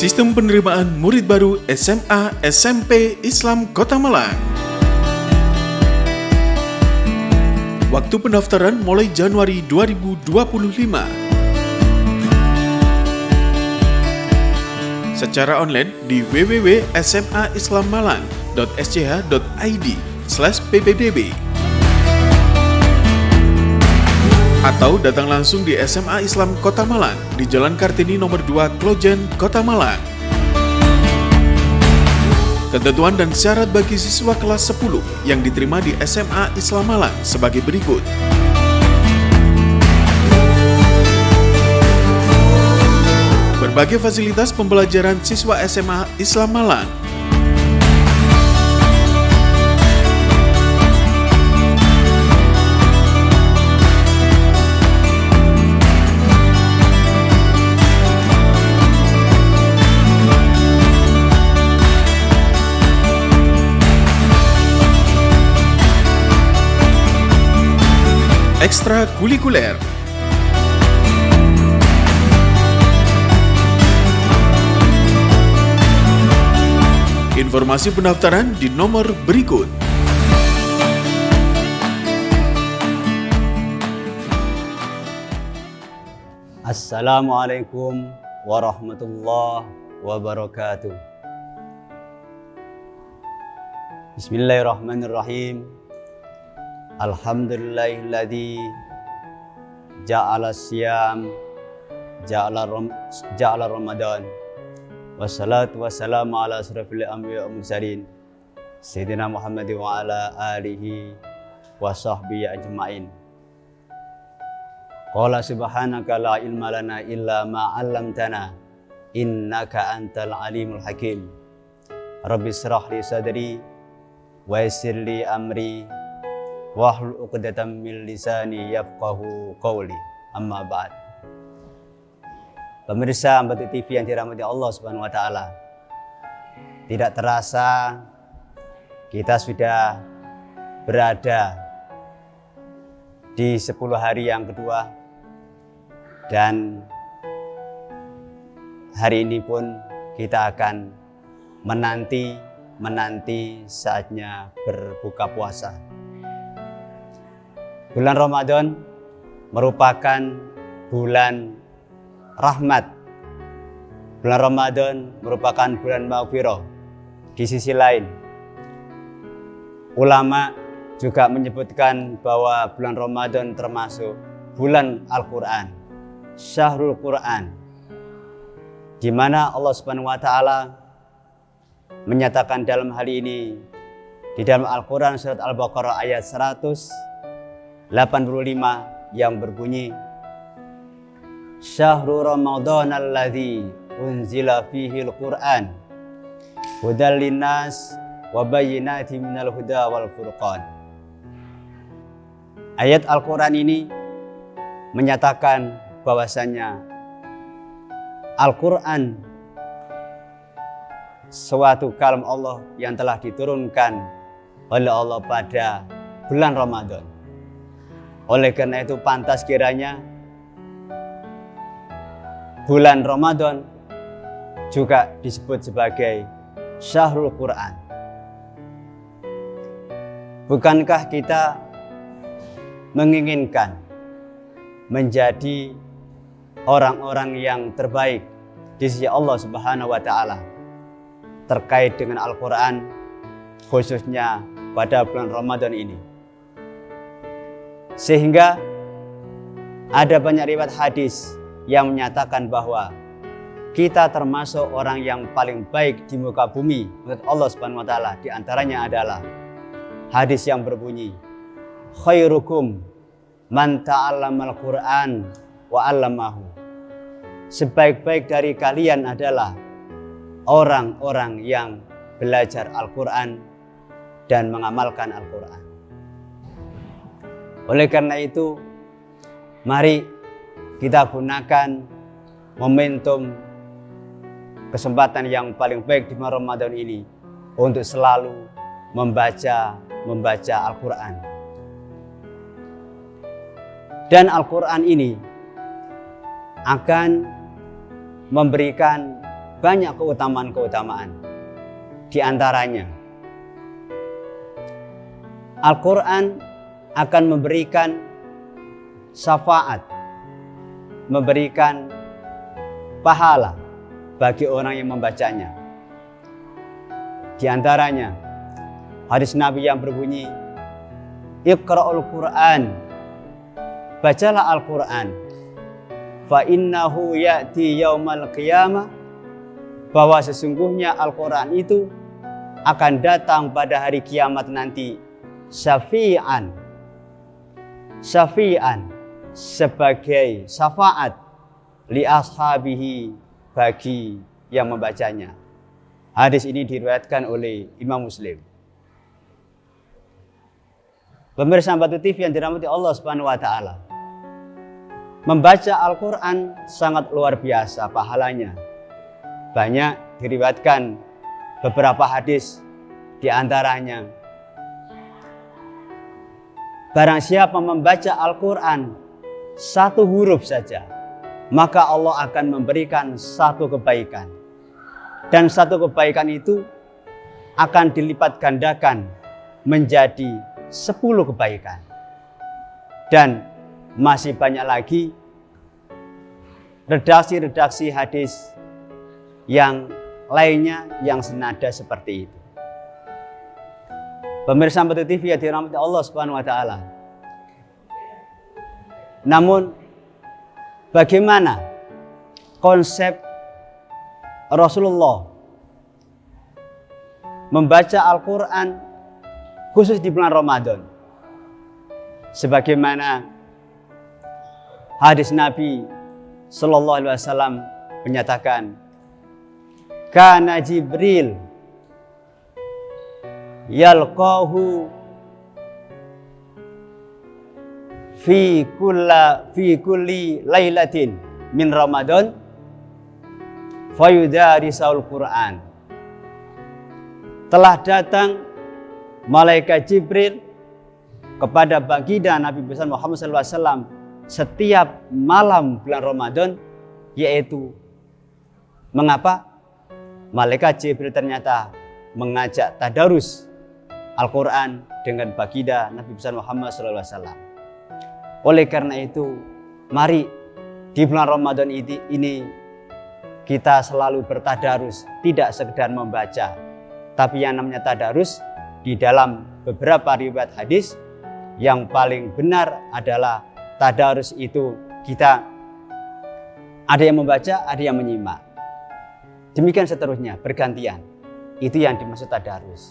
Sistem penerimaan murid baru SMA SMP Islam Kota Malang. Waktu pendaftaran mulai Januari 2025. Secara online di www.smaislammalang.sch.id/ppdb atau datang langsung di SMA Islam Kota Malang di Jalan Kartini nomor 2 Klojen, Kota Malang. Ketentuan dan syarat bagi siswa kelas 10 yang diterima di SMA Islam Malang sebagai berikut. Berbagai fasilitas pembelajaran siswa SMA Islam Malang. Ekstrakurikuler. Informasi pendaftaran di nomor berikut. Assalamualaikum warahmatullahi wabarakatuh. Bismillahirrahmanirrahim. Alhamdulillahilladzi ja'ala siyam ja'ala Ramadan. Wassalatu wassalamu ala asrafil anbiya wal mursalin Sayyidina Muhammad wa ala alihi wa sahbihi ajma'in. Qala subhanaka la ilma lana illa ma 'allamtana innaka antal alimul hakim. Rabbi shrah li sadri wa yassir li amri wahlul 'uqdatam min lisani yafqahu qawli. Amma ba'd. Pemirsa Ambati TV yang dirahmati Allah Subhanahu wa taala. Tidak terasa kita sudah berada di 10 hari yang kedua, dan hari ini pun kita akan menanti saatnya berbuka puasa. Bulan Ramadan merupakan bulan rahmat. Bulan Ramadan merupakan bulan maghfirah. Di sisi lain, ulama juga menyebutkan bahwa bulan Ramadan termasuk bulan Al-Quran, Syahrul Quran, di mana Allah Subhanahu wa taala menyatakan dalam hal ini di dalam Al-Quran surat Al-Baqarah ayat 185 yang berbunyi, Syahrul Ramadan alladzi unzila fihi al-Qur'an hudal linnas wa bayyinatin minal huda wal furqan. Ayat Al-Quran ini menyatakan bahwasanya Al-Quran suatu kalam Allah yang telah diturunkan oleh Allah pada bulan Ramadan. Oleh karena itu pantas kiranya bulan Ramadan juga disebut sebagai Syahrul Quran. Bukankah kita menginginkan menjadi orang-orang yang terbaik di sisi Allah Subhanahu wa taala terkait dengan Al-Quran, khususnya pada bulan Ramadan ini? Sehingga ada banyak riwayat hadis yang menyatakan bahwa kita termasuk orang yang paling baik di muka bumi menurut Allah Subhanahu wa taala. Di antaranya adalah hadis yang berbunyi, khairukum man ta'allamal Qur'an wa 'allamahu. Sebaik-baik dari kalian adalah orang-orang yang belajar Al-Quran dan mengamalkan Al-Quran. Oleh karena itu, mari kita gunakan momentum kesempatan yang paling baik di bulan Ramadan ini untuk selalu membaca Al-Quran. Dan Al-Quran ini akan memberikan banyak keutamaan-keutamaan. Di antaranya, Al-Quran akan memberikan syafaat, memberikan pahala bagi orang yang membacanya. Di antaranya, hadis Nabi yang berbunyi, Iqra'ul Qur'an, bacalah Al-Quran, fa innahu ya'ti yaumal qiyamah, bahwa sesungguhnya Al-Quran itu akan datang pada hari kiamat nanti, syafi'an sebagai syafaat li ashabihi, bagi yang membacanya. Hadis ini diriwayatkan oleh Imam Muslim. Pemirsa Batu TV yang dirahmati Allah Subhanahu wa taala, membaca Al-Quran sangat luar biasa pahalanya. Banyak diriwayatkan beberapa hadis, di antaranya, barang siapa membaca Al-Quran satu huruf saja, maka Allah akan memberikan satu kebaikan. Dan satu kebaikan itu akan dilipat gandakan menjadi 10 kebaikan. Dan masih banyak lagi redaksi-redaksi hadis yang lainnya yang senada seperti itu. Pemirsa Batu TV yang dirahmati Allah Subhanahu wa taala. Namun bagaimana konsep Rasulullah membaca Al-Quran khusus di bulan Ramadan? Sebagaimana hadis Nabi Sallallahu Alaihi Wasallam menyatakan, Kana Jibril yalqahu fi kulli lailatin min Ramadan fayudarisul Quran. Telah datang malaikat Jibril kepada baginda Nabi besar Muhammad SAW setiap malam bulan Ramadan, yaitu mengapa? Malaikat Jibril ternyata mengajak tadarus Al-Quran dengan baginda Nabi besar Muhammad SAW. Oleh karena itu, mari di bulan Ramadan ini kita selalu bertadarus, tidak sekedar membaca, tapi yang namanya tadarus di dalam beberapa riwayat hadis yang paling benar adalah tadarus itu kita ada yang membaca, ada yang menyimak. Demikian seterusnya, bergantian. Itu yang dimaksud tadarus.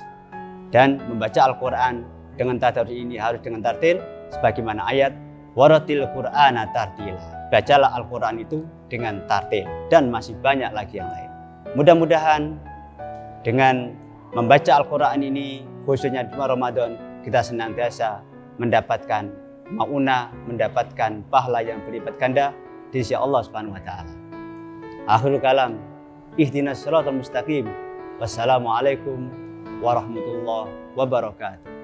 Dan membaca Al-Quran dengan tadarus ini harus dengan tartil, sebagaimana ayat waratil Qur'ana tartila. Bacalah Al-Quran itu dengan tartil, dan masih banyak lagi yang lain. Mudah-mudahan dengan membaca Al-Quran ini, khususnya di Ramadan, kita senantiasa mendapatkan maunah, mendapatkan pahala yang berlipat ganda di sisi Allah Subhanahu wa taala. Akhirul kalam, ihdinas siratal mustaqim. Wassalamualaikum warahmatullahi wabarakatuh.